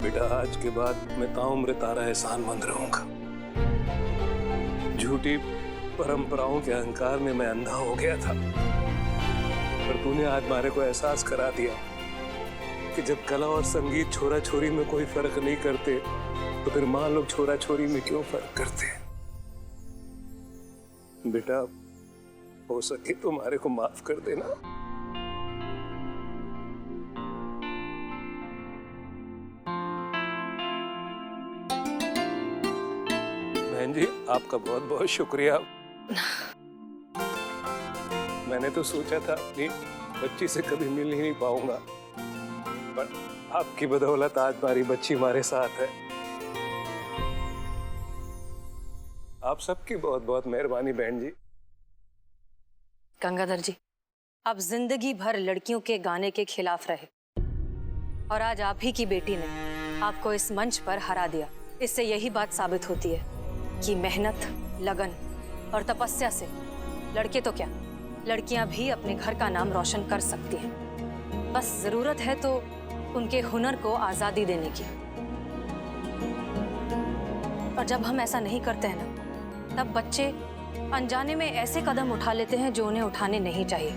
बेटा, आज के बाद मैं ताउम्र तारा एहसानमंद रहूंगा। झूठी परंपराओं के अहंकार में मैं अंधा हो गया था, पर तूने आज हमारे को एहसास करा दिया कि जब कला और संगीत छोरा छोरी में कोई फर्क नहीं करते, तो फिर मां लोग छोरा छोरी में क्यों फर्क करते हैं। बेटा, हो सके तो हमारे को माफ कर देना। बहन जी, आपका बहुत बहुत शुक्रिया। मैंने तो सोचा था अपनी बच्ची से कभी मिल ही नहीं पाऊंगा, पर आपकी बदौलत आज हमारी बच्ची हमारे साथ है। आप सबकी बहुत बहुत मेहरबानी बहन जी। गंगाधर जी, आप जिंदगी भर लड़कियों के गाने के खिलाफ रहे और आज आप ही की बेटी ने आपको इस मंच पर हरा दिया। इससे यही बात साबित होती है कि मेहनत, लगन और तपस्या से लड़के तो क्या, लड़कियां भी अपने घर का नाम रोशन कर सकती हैं। बस जरूरत है तो उनके हुनर को आजादी देने की। और जब हम ऐसा नहीं करते हैं ना, तब बच्चे अनजाने में ऐसे कदम उठा लेते हैं जो उन्हें उठाने नहीं चाहिए।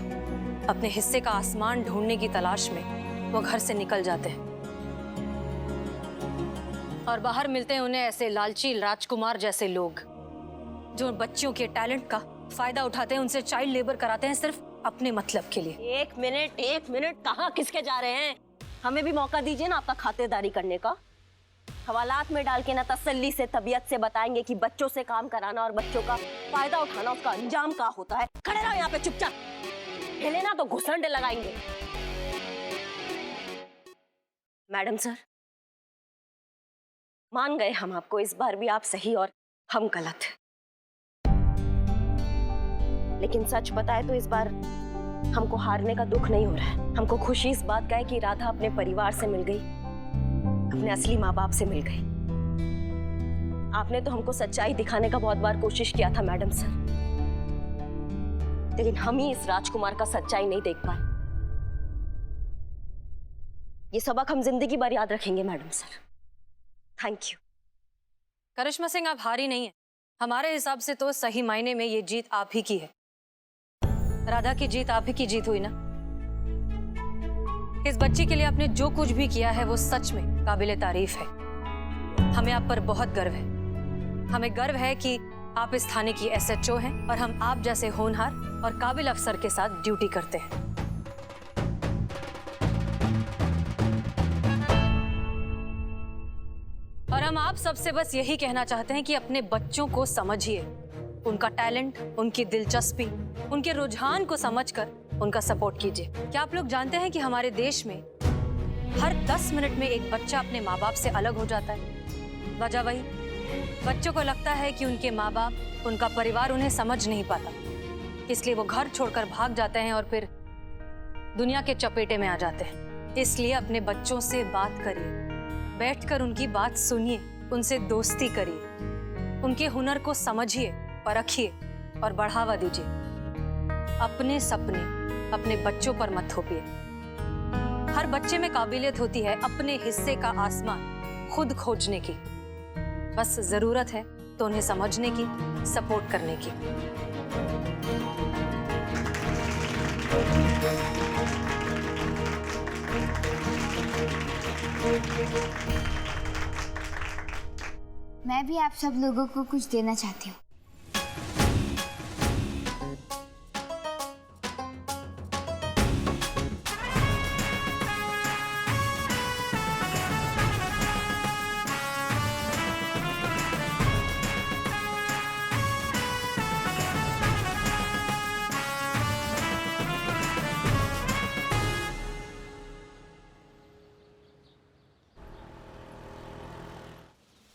अपने हिस्से का आसमान ढूंढने की तलाश में वो घर से निकल जाते हैं और बाहर मिलते हैं उन्हें ऐसे लालची राजकुमार जैसे लोग जो बच्चियों के टैलेंट का फायदा उठाते हैं, उनसे चाइल्ड लेबर कराते हैं सिर्फ अपने मतलब के लिए। एक मिनट, कहाँ किसके जा रहे हैं? हमें भी मौका दीजिए ना आपका खातिरदारी करने का। हवालात में डाल के ना तसल्ली से, तबीयत से बताएंगे कि बच्चों से काम कराना और बच्चों का फायदा उठाना, उसका अंजाम क्या होता है। खड़े रहो यहाँ पे चुपचाप, हिले ना तो घुसंडे लगाएंगे। मैडम सर, मान गए हम आपको, इस बार भी आप सही और हम गलत। लेकिन सच बताए तो इस बार हमको हारने का दुख नहीं हो रहा है। हमको खुशी इस बात का है कि राधा अपने परिवार से मिल गई, अपने असली माँ बाप से मिल गई। आपने तो हमको सच्चाई दिखाने का बहुत बार कोशिश किया था मैडम सर, लेकिन हम ही इस राजकुमार का सच्चाई नहीं देख पाए। ये सबक हम जिंदगी भर याद रखेंगे madam sir. Thank you. Karishma Singh, आप हारी नहीं है। हमारे हिसाब से तो सही मायने में ये जीत आप ही की है। राधा की जीत आप ही की जीत हुई ना। इस बच्ची के लिए आपने जो कुछ भी किया है वो सच में काबिले तारीफ है। हमें आप पर बहुत गर्व है। हमें गर्व है कि आप इस थाने की SHO हैं और हम आप जैसे होनहार और काबिल अफसर के साथ ड्यूटी करते हैं। और हम आप सबसे बस यही कहना चाहते हैं कि अपने बच्चों को समझिए, उनका टैलेंट, उनकी दिलचस्पी, उनके रुझान को समझकर उनका सपोर्ट कीजिए। क्या आप लोग जानते हैं कि हमारे देश में हर 10 मिनट में एक बच्चा अपने माँ बाप से अलग हो जाता है। वजह वही, बच्चों को लगता है कि उनके माँ बाप, उनका परिवार उन्हें समझ नहीं पाता, इसलिए वो घर छोड़कर भाग जाते हैं और फिर दुनिया के चपेटे में आ जाते हैं। इसलिए अपने बच्चों से बात करिए, बैठकर उनकी बात सुनिए, उनसे दोस्ती करिए, उनके हुनर को समझिए, परखिए और बढ़ावा दीजिए। अपने सपने अपने बच्चों पर मत थोपिए। हर बच्चे में काबिलियत होती है अपने हिस्से का आसमान खुद खोजने की। बस जरूरत है तो उन्हें समझने की, सपोर्ट करने की। मैं भी आप सब लोगों को कुछ देना चाहती हूँ।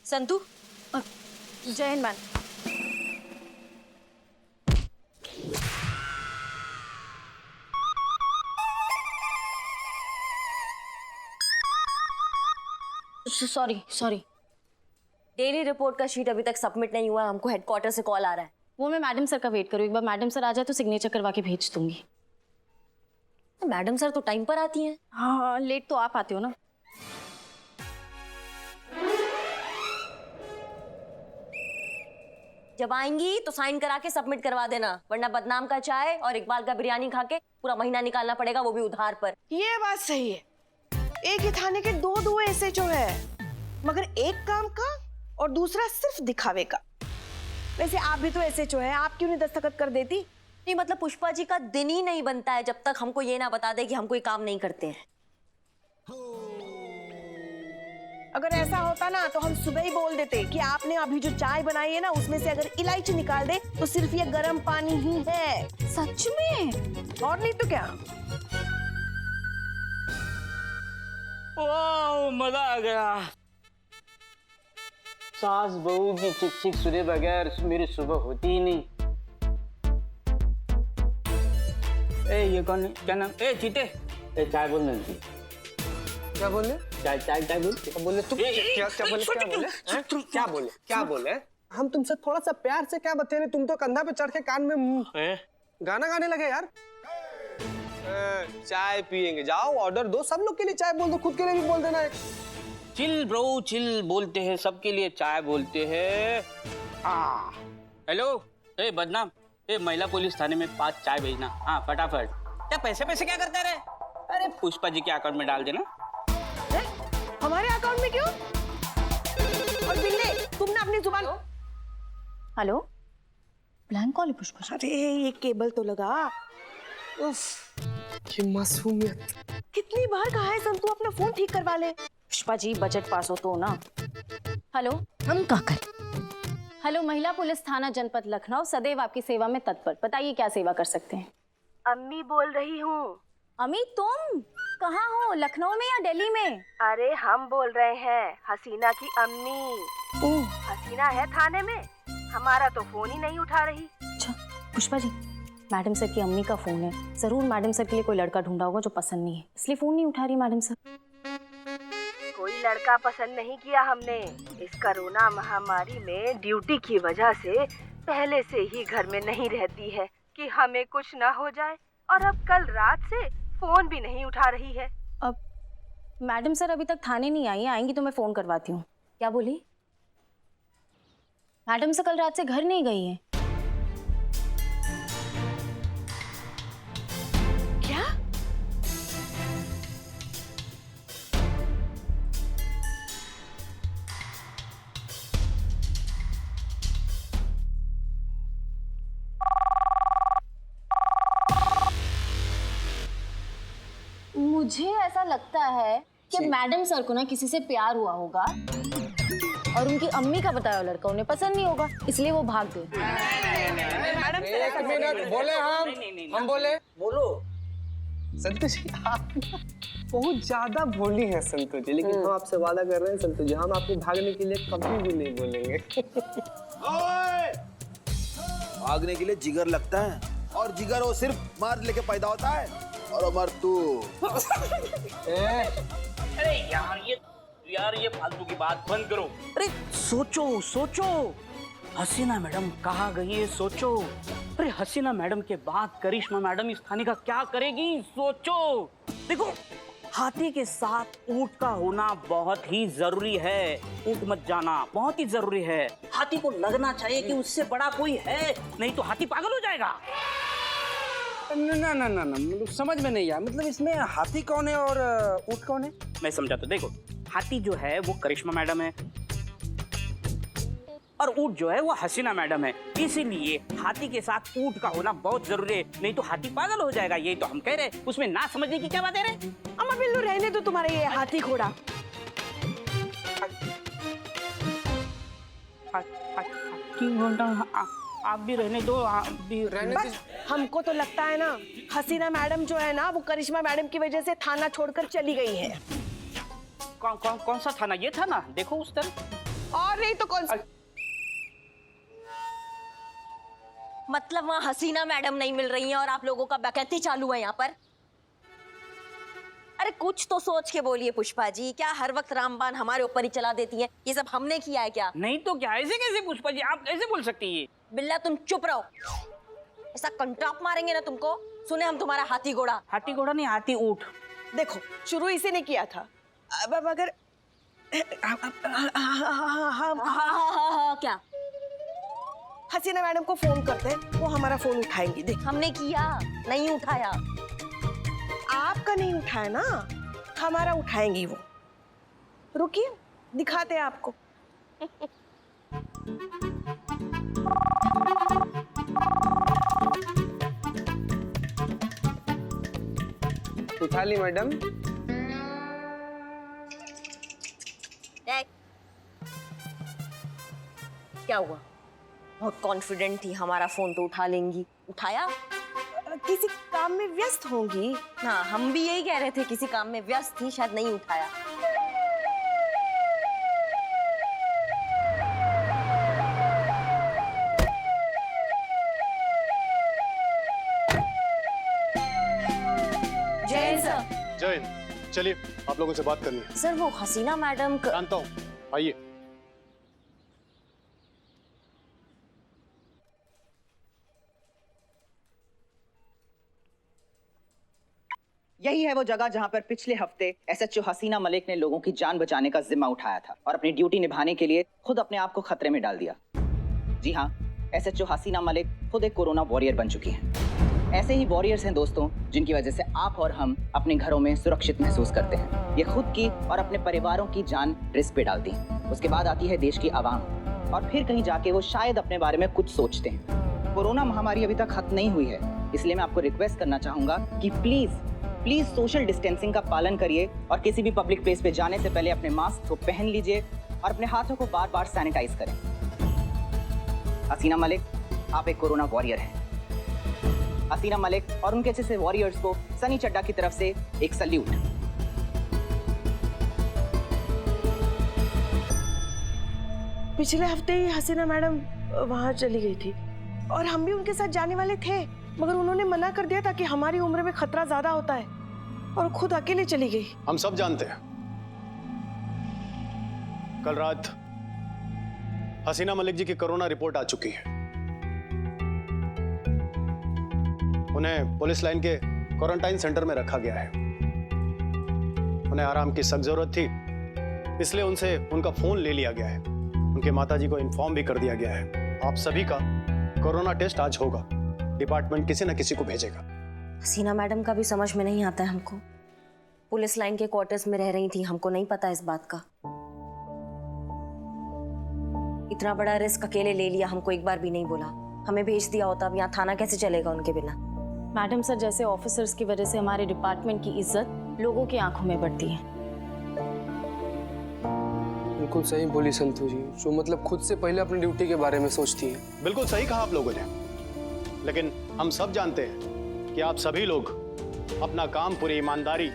संतू, जय Hind ma'am. Sorry. Daily report का शीट अभी तक सबमिट नहीं हुआ। हमको हेडक्वार्टर से कॉल आ रहा है। वो मैं मैडम सर का वेट करूँ। एक बार मैडम सर आ जाए तो सिग्नेचर करवा के भेज दूंगी। मैडम सर तो टाइम पर आती हैं। हाँ, लेट तो आप आते हो ना। जब आएंगी तो साइन करा के सबमिट करवा देना, वरना बदनाम का चाय और इकबाल का बिरयानी खा के पूरा महीना निकालना पड़ेगा, वो भी उधार पर। ये बात सही है, एक ही थाने के दो एसएचओ है, मगर एक काम का और दूसरा सिर्फ दिखावे का। वैसे आप भी तो एसएचओ है, आप क्यों नहीं दस्तखत कर देती? नहीं मतलब पुष्पा जी का दिन ही नहीं बनता है जब तक हमको ये ना बता दे कि हम कोई काम नहीं करते हैं। अगर ऐसा होता ना तो हम सुबह ही बोल देते कि आपने अभी जो चाय बनाई है ना उसमें से अगर इलायची निकाल दे तो सिर्फ ये गर्म पानी ही है। सच में? और नहीं तो क्या। वाह, मजा आ गया। सास बहू की चिक चिक सुने बगैर मेरी सुबह होती ही नहीं। ए ये कौन है? क्या नाम? ए चीते, ए चाय बोल नहीं। क्या बोले? चाय चाय चाय बोल। क्या बोले तुम? क्या बोले? क्या बोले? हम तुमसे थोड़ा सा प्यार से क्या बता रहे, तुम तो कंधा पे चढ़ के कान में गाना गाने लगे यार। चाय पियेंगे, जाओ ऑर्डर दो, सब लोग के लिए चाय बोल दो, खुद के लिए भी बोल देना। चिल ब्रो चिल बोलते हैं, सबके लिए चाय बोलते हैं। हेलो, ए बदनाम, ए महिला पुलिस थाने में 5 चाय भेजना। हाँ फटाफट। क्या पैसे क्या करते रहे? अरे पुष्पा जी के अकाउंट में डाल देना। हमारे अकाउंट में क्यों? और बिल्ले, तुमने अपनी जुबान। हेलो, ब्लैंक कॉल है पुष्पा जी। अरे ये केबल तो लगा। उफ, ये मासूमियत। कितनी बार कहा है संतू अपना फोन ठीक करवा ले। पुष्पा जी बजट पास हो तो ना। हेलो, हम क्या करें? हेलो, महिला पुलिस थाना जनपद लखनऊ सदैव आपकी सेवा में तत्पर। बताइए क्या सेवा कर सकते हैं? अम्मी बोल रही हूँ। अम्मी तुम कहाँ हो, लखनऊ में या दिल्ली में? अरे हम बोल रहे हैं हसीना की अम्मी। हसीना है थाने में, हमारा तो फोन ही नहीं उठा रही। अच्छा पुष्पा जी, मैडम सर की अम्मी का फोन है, जरूर मैडम सर के लिए कोई लड़का ढूंढा होगा जो पसंद नहीं है, इसलिए फोन नहीं उठा रही मैडम सर। कोई लड़का पसंद नहीं किया हमने। इस कोरोना महामारी में ड्यूटी की वजह से पहले से ही घर में नहीं रहती है कि हमें कुछ ना हो जाए, और अब कल रात से फोन भी नहीं उठा रही है। अब मैडम सर अभी तक थाने नहीं आई, आएंगी तो मैं फोन करवाती हूँ। क्या बोली? मैडम सर कल रात से घर नहीं गई है। क्या? मुझे ऐसा लगता है कि मैडम सर को ना किसी से प्यार हुआ होगा और उनकी अम्मी का बताया लड़का उन्हें पसंद नहीं होगा, इसलिए वो भाग गए। एक मिनट बोले, हम बोले। बोलो संतोष जी, आप बहुत ज्यादा भोली हैं संतोष जी, लेकिन हम आपसे वादा कर रहे हैं संतोष जी, हम आपको भागने के लिए कभी भी नहीं बोलेंगे। भागने के लिए जिगर लगता है, और जिगर वो सिर्फ मर्द लेके पैदा होता है, और मर्द तू। अरे यार ये फालतू की बात बंद करो। अरे सोचो, हसीना मैडम कहाँ गई है, सोचो। अरे हसीना मैडम के बाद करिश्मा मैडम इस थाने का क्या करेगी, सोचो। देखो, हाथी के साथ ऊंट का होना बहुत ही जरूरी है। ऊंट मत जाना, बहुत ही जरूरी है। हाथी को लगना चाहिए कि उससे बड़ा कोई है, नहीं तो हाथी पागल हो जाएगा। ना मतलब समझ में नहीं आया, मतलब इसमें हाथी कौन है और ऊंट कौन है? मैं समझाता, देखो हाथी जो है वो करिश्मा मैडम है और ऊंट जो है वो हसीना मैडम है, इसीलिए हाथी के साथ ऊंट का होना बहुत जरूरी है, नहीं तो हाथी पागल हो जाएगा। यही तो हम कह रहे, उसमें ना समझने की क्या बात है रे? अम्मा बिल्लू रहने दो तुम्हारे ये हाथी घोड़ा। आप भी रहने दो, आप भी रहने दो। हमको तो लगता है ना हसीना मैडम जो है ना वो करिश्मा मैडम की वजह से थाना छोड़कर चली गई है। कौन सा थाना? ये थाना देखो उस तरफ। और नहीं तो कौन सा? मतलब वहाँ हसीना मैडम नहीं मिल रही हैं और आप लोगों का बकैती चालू है यहाँ पर। अरे कुछ तो सोच के बोलिए पुष्पा जी, क्या हर वक्त रामबाण हमारे ऊपर ही चला देती है? ये सब हमने किया है क्या? नहीं तो क्या, ऐसे कैसे पुष्पा जी, आप कैसे बोल सकती है? बिल्ला तुम चुप रहो, ऐसा कंटाप मारेंगे ना तुमको। सुने हम तुम्हारा हाथी घोड़ा। हाथी घोड़ा नहीं, हाथी ऊंट। देखो शुरू इसी ने किया था, अब अगर हाँ क्या हसीना मैडम को फोन करते हैं, वो हमारा फोन उठाएंगी। देख, हमने किया, नहीं उठाया। आपका नहीं उठाया ना, हमारा उठाएंगी वो। रुकिए, दिखाते हैं आपको। उठा ली मैडम। क्या हुआ? बहुत कॉन्फिडेंट थी, हमारा फोन तो उठा लेंगी। उठाया? किसी काम में व्यस्त होंगी। हाँ, हम भी यही कह रहे थे, किसी काम में व्यस्त थी, शायद नहीं उठाया। जय सर। जय हिंद। चलिए, आप लोगों से बात करनी है। सर, वो हसीना मैडम जानता हूँ, आइए। यही है वो जगह जहां पर पिछले हफ्ते एसएचओ हसीना मलिक ने लोगों की जान बचाने का जिम्मा उठाया था और अपनी ड्यूटी निभाने के लिए खुद अपने आप को खतरे में डाल दिया। जी हाँ, एसएचओ हसीना मलिक खुद एक कोरोना वॉरियर बन चुकी हैं। ऐसे ही वॉरियर्स हैं दोस्तों, जिनकी वजह से आप और हम अपने घरों में सुरक्षित महसूस करते हैं। ये खुद की और अपने परिवारों की जान रिस्क पे डालती हैं। उसके बाद आती है देश की आवाम, और फिर कहीं जाके वो शायद अपने बारे में कुछ सोचते हैं। कोरोना महामारी अभी तक खत्म नहीं हुई है, इसलिए मैं आपको रिक्वेस्ट करना चाहूंगा कि प्लीज सोशल डिस्टेंसिंग का पालन करिए और किसी भी पब्लिक प्लेस पे जाने से पहले अपने मास्क को पहन लीजिए और अपने हाथों को बार बार सैनिटाइज करें। हसीना मलिक, आप एक कोरोना वॉरियर हैं। हसीना मलिक और उनके जैसे वॉरियर्स को सनी चड्डा की तरफ से एक सल्यूट। पिछले हफ्ते ही हसीना मैडम वहां चली गई थी और हम भी उनके साथ जाने वाले थे, मगर उन्होंने मना कर दिया था कि हमारी उम्र में खतरा ज्यादा होता है, और खुद अकेले चली गई। हम सब जानते हैं, कल रात हसीना मलिक जी की कोरोना रिपोर्ट आ चुकी है। उन्हें पुलिस लाइन के क्वारंटाइन सेंटर में रखा गया है। उन्हें आराम की सख्त जरूरत थी, इसलिए उनसे उनका फोन ले लिया गया है। उनके माताजी को इन्फॉर्म भी कर दिया गया है। आप सभी का कोरोना टेस्ट आज होगा। डिपार्टमेंट किसी न किसी को भेजेगा। हसीना मैडम का भी समझ में नहीं आता है हमको। पुलिस लाइन के क्वार्टर्स में रह रही थी, हमको नहीं पता इस बात का। इतना बड़ा रिस्क अकेले ले लिया, हमको एक बार भी नहीं बोला। हमें भेज दिया होता, अब यहाँ थाना कैसे चलेगा उनके बिना। मैडम सर जैसे ऑफिसर्स की वजह से हमारे डिपार्टमेंट की इज्जत लोगों की आंखों में बढ़ती है। बिल्कुल सही बोली संतू जी, जो मतलब खुद से पहले अपनी ड्यूटी के बारे में सोचती है। बिल्कुल सही कहा आप लोगों ने, लेकिन हम सब जानते हैं कि आप सभी लोग अपना काम पूरी ईमानदारी,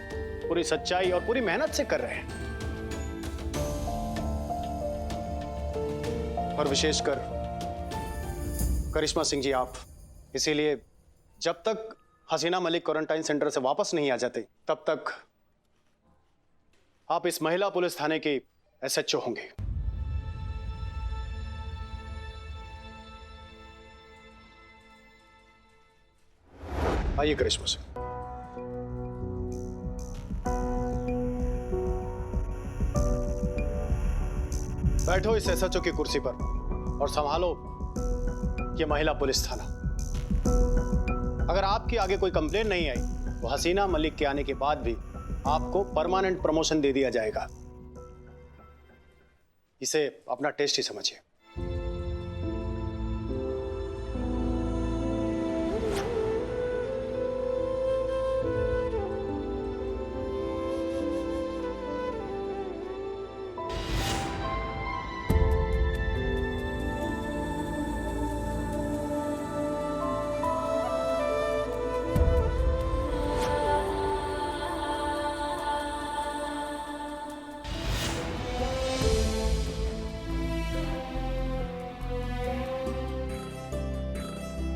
पूरी सच्चाई और पूरी मेहनत से कर रहे हैं। और विशेषकर करिश्मा सिंह जी आप, इसीलिए जब तक हसीना मलिक क्वारंटाइन सेंटर से वापस नहीं आ जाते, तब तक आप इस महिला पुलिस थाने की एसएचओ होंगे। आइए करिश्मा सिंह। बैठो इस एसएचओ की कुर्सी पर और संभालो ये महिला पुलिस थाना। अगर आपकी आगे कोई कंप्लेंट नहीं आई तो हसीना मलिक के आने के बाद भी आपको परमानेंट प्रमोशन दे दिया जाएगा। इसे अपना टेस्ट ही समझिए।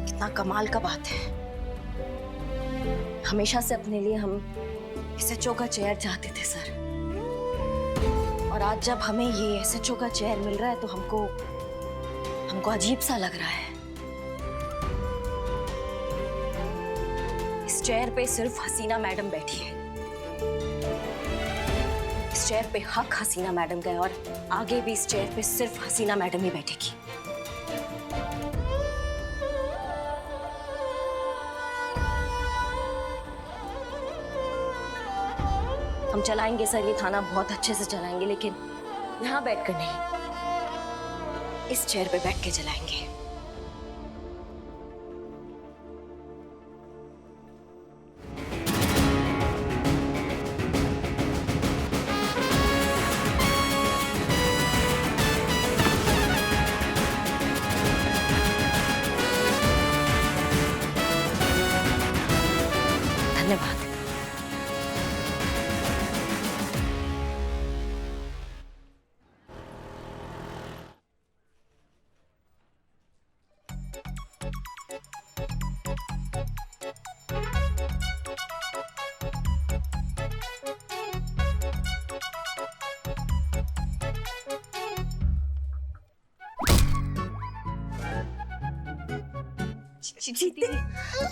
कितना कमाल का बात है। हमेशा से अपने लिए हम एसएचओ का चेयर चाहते थे सर, और आज जब हमें ये एसएचओ का चेयर मिल रहा है तो हमको अजीब सा लग रहा है। इस चेयर पे सिर्फ हसीना मैडम बैठी है। इस चेयर पे हक हसीना मैडम का है और आगे भी इस चेयर पे सिर्फ हसीना मैडम ही बैठेगी। हम चलाएंगे सर, ये थाना बहुत अच्छे से चलाएंगे, लेकिन यहाँ बैठकर नहीं, इस चेयर पे बैठ के चलाएंगे। धन्यवाद।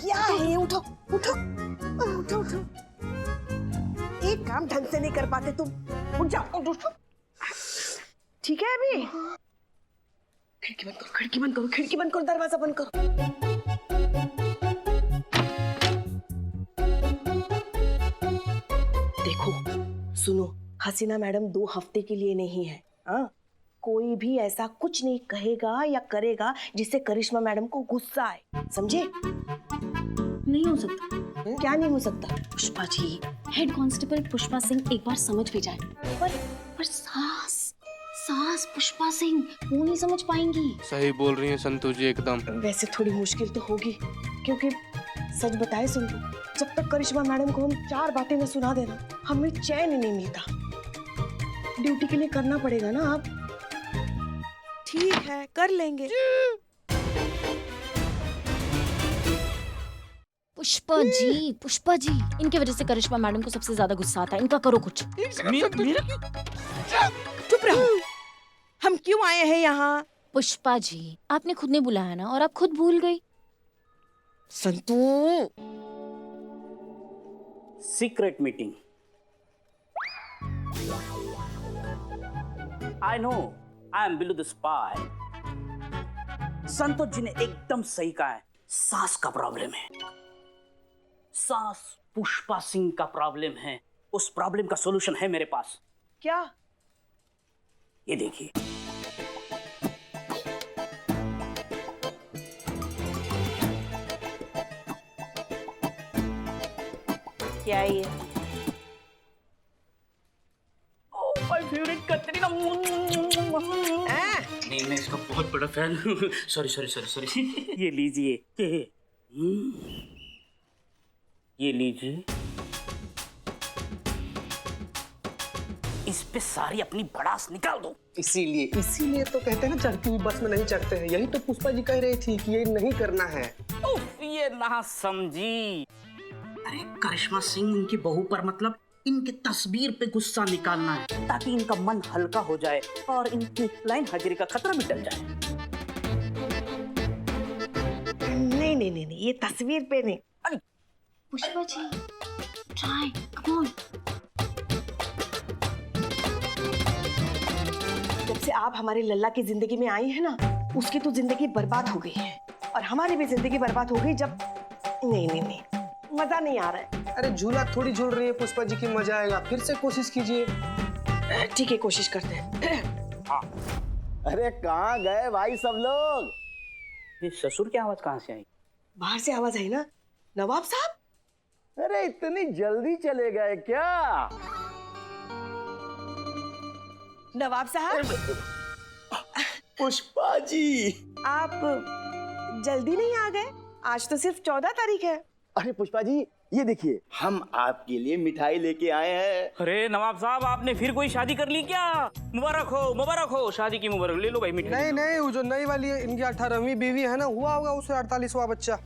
क्या है? उठो उठो उठो उठो। एक काम ढंग से नहीं कर पाते तुम, उठ जाओ उठो। ठीक है अभी? खिड़की बंद करो, खिड़की बंद करो, खिड़की बंद करो, दरवाजा बंद करो। देखो सुनो, हसीना मैडम 2 हफ्ते के लिए नहीं है। हाँ, कोई भी ऐसा कुछ नहीं कहेगा या करेगा जिससे करिश्मा मैडम को गुस्सा आए, समझे? नहीं हो सकता। क्या नहीं हो सकता? पुष्पा जी, हेड कांस्टेबल पुष्पा सिंह एक बार समझ भी जाए, पर सास पुष्पा सिंह वो नहीं समझ पाएंगी। सही बोल रही है संतु जी एकदम। वैसे थोड़ी मुश्किल तो होगी, क्योंकि सच बताए संतु, जब तक करिश्मा मैडम को हम 4 बातें न सुना देना, हमें चैन ही नहीं मिलता। ड्यूटी के लिए करना पड़ेगा ना आप। ठीक है, कर लेंगे। पुष्पा जी, इनकी वजह से करिश्मा मैडम को सबसे ज्यादा गुस्सा आता है। इनका करो कुछ। चुप रहो। हम क्यों आए हैं यहाँ? पुष्पा जी, आपने खुद ने बुलाया ना, और आप खुद भूल गई। Santu, secret meeting. I know, I am Billu the spy. Santosh ji ने एकदम सही कहा है, सास का प्रॉब्लम है, सास पुष्पा सिंह का प्रॉब्लम है। उस प्रॉब्लम का सॉल्यूशन है मेरे पास। क्या? ये देखिए। क्या है ये? My favourite Katrina. नहीं, मैं इसका बहुत बड़ा फैन हूँ। सॉरी। ये लीजिए। ये लीजिए। इस पे सारी अपनी भड़ास निकाल दो। इसीलिए तो कहते हैं ना, चढ़ती हुई बस में नहीं चढ़ते हैं। यही तो पुष्पा जी कह रही थी कि ये नहीं करना है। उफ, ये ना समझी। अरे करिश्मा सिंह इनकी बहू पर मतलब इनके तस्वीर पे गुस्सा निकालना है, ताकि इनका मन हल्का हो जाए और इनकी लाइन हाजिरी का खतरा भी टल जाए। नहीं, ये तस्वीर पे नहीं। Pushpa ji, try, come on. जब से आप हमारे लल्ला की जिंदगी में आई है ना, उसकी तो जिंदगी बर्बाद हो गई है, और हमारी भी जिंदगी बर्बाद हो गई। जब नहीं, मजा नहीं आ रहा है। अरे झूला थोड़ी झूल रही है पुष्पा जी की, मजा आएगा। फिर से कोशिश कीजिए। ठीक है, कोशिश करते हैं। अरे कहाँ गए भाई सब लोग? ये ससुर की आवाज कहाँ से आई? बाहर से आवाज आई ना, नवाब साहब। अरे इतनी जल्दी चले गए क्या? नवाब साहब, पुष्पा जी, आप जल्दी नहीं आ गए? आज तो सिर्फ 14 तारीख है। अरे पुष्पा जी, ये देखिए, हम आपके लिए मिठाई लेके आए हैं। अरे नवाब साहब, आपने फिर कोई शादी कर ली क्या? मुबारक हो, शादी की मुबारक। ले लो भाई मिठाई। नहीं, वो जो नई वाली है, इनकी 18वीं बीवी है ना, हुआ होगा उसे 48वां बच्चा।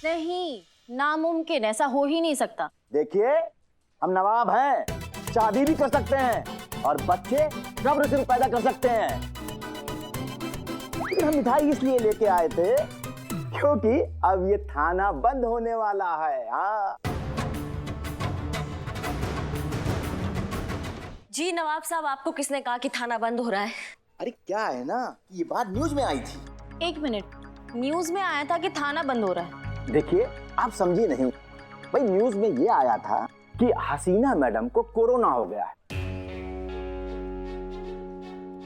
नहीं, नामुमकिन, ऐसा हो ही नहीं सकता। देखिए, हम नवाब हैं, शादी भी कर सकते हैं और बच्चे कब्र से पैदा कर सकते हैं। हम मिठाई इसलिए लेके आए थे क्योंकि अब ये थाना बंद होने वाला है। हाँ जी नवाब साहब, आपको किसने कहा कि थाना बंद हो रहा है? अरे क्या है ना, ये बात न्यूज में आई थी। 1 मिनट, न्यूज में आया था कि थाना बंद हो रहा है। देखिए, आप समझी नहीं भाई, न्यूज में ये आया था कि हसीना मैडम को कोरोना हो गया है,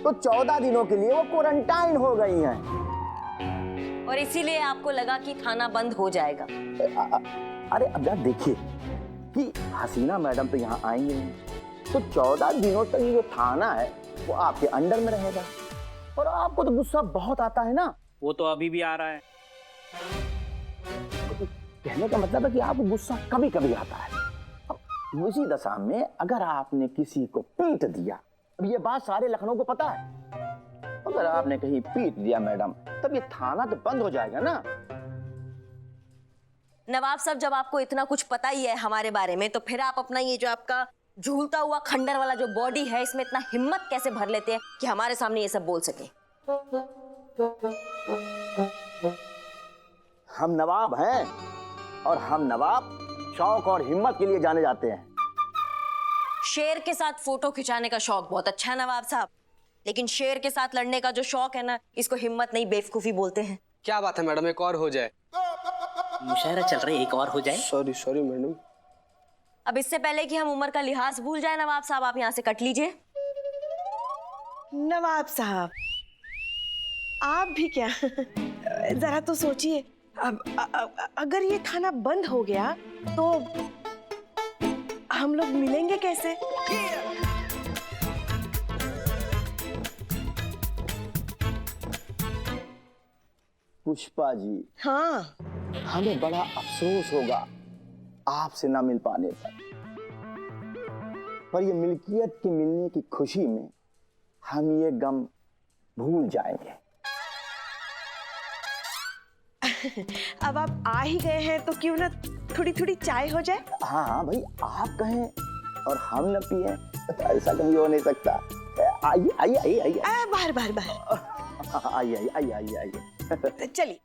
तो 14 दिनों के लिए वो क्वारंटाइन हो गई हैं। और इसीलिए आपको लगा कि थाना बंद हो जाएगा। अरे अब जरा देखिए कि हसीना मैडम तो यहाँ आएंगे नहीं, तो 14 दिनों तक ये जो थाना है वो आपके अंडर में रहेगा। और आपको तो गुस्सा बहुत आता है ना। वो तो अभी भी आ रहा है। कहने का मतलब है कि आपको गुस्सा कभी कभी आता है। अब उसी दशा में अगर आपने किसी को पीट दिया, अब ये बात सारे लखनऊ को पता है, अगर आपने कहीं पीट दिया मैडम, तब ये थाना तो बंद हो जाएगा ना। नवाब साहब, जब आपको इतना कुछ पता ही है हमारे बारे में, तो फिर आप अपना ये जो आपका झूलता हुआ खंडर वाला जो बॉडी है, इसमें इतना हिम्मत कैसे भर लेते हैं कि हमारे सामने ये सब बोल सके? हम नवाब हैं और हम नवाब शौक और हिम्मत के लिए जाने जाते हैं। शेर के साथ फोटो खिंचाने का शौक बहुत अच्छा है नवाब साहब, लेकिन शेर के साथ लड़ने का जो शौक है ना, इसको हिम्मत नहीं बेवकूफी बोलते हैं। क्या बात है मैडम, एक और हो जाए। मुशायरा चल रहा है, एक और हो जाए। Sorry madam. अब इससे पहले कि हम उम्र का लिहाज भूल जाए नवाब साहब, आप यहाँ से कट लीजिए। नवाब साहब, आप भी क्या जरा तो सोचिए, अब अगर ये थाना बंद हो गया तो हम लोग मिलेंगे कैसे? पुष्पा जी, हाँ, हमें बड़ा अफसोस होगा आपसे ना मिल पाने पर ये मिल्कियत के मिलने की खुशी में हम ये गम भूल जाएंगे। अब आप आ ही गए हैं तो क्यों ना थोड़ी थोड़ी चाय हो जाए? हाँ भाई, आप कहें और हम न पिए तो ऐसा कभी हो नहीं सकता। आइए आइए आइए आइए। बाहर आइए आइए आइए आइए आइए। चलिए।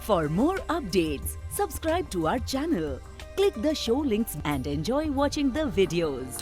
For more updates, subscribe to our channel, click the show links and enjoy watching the videos.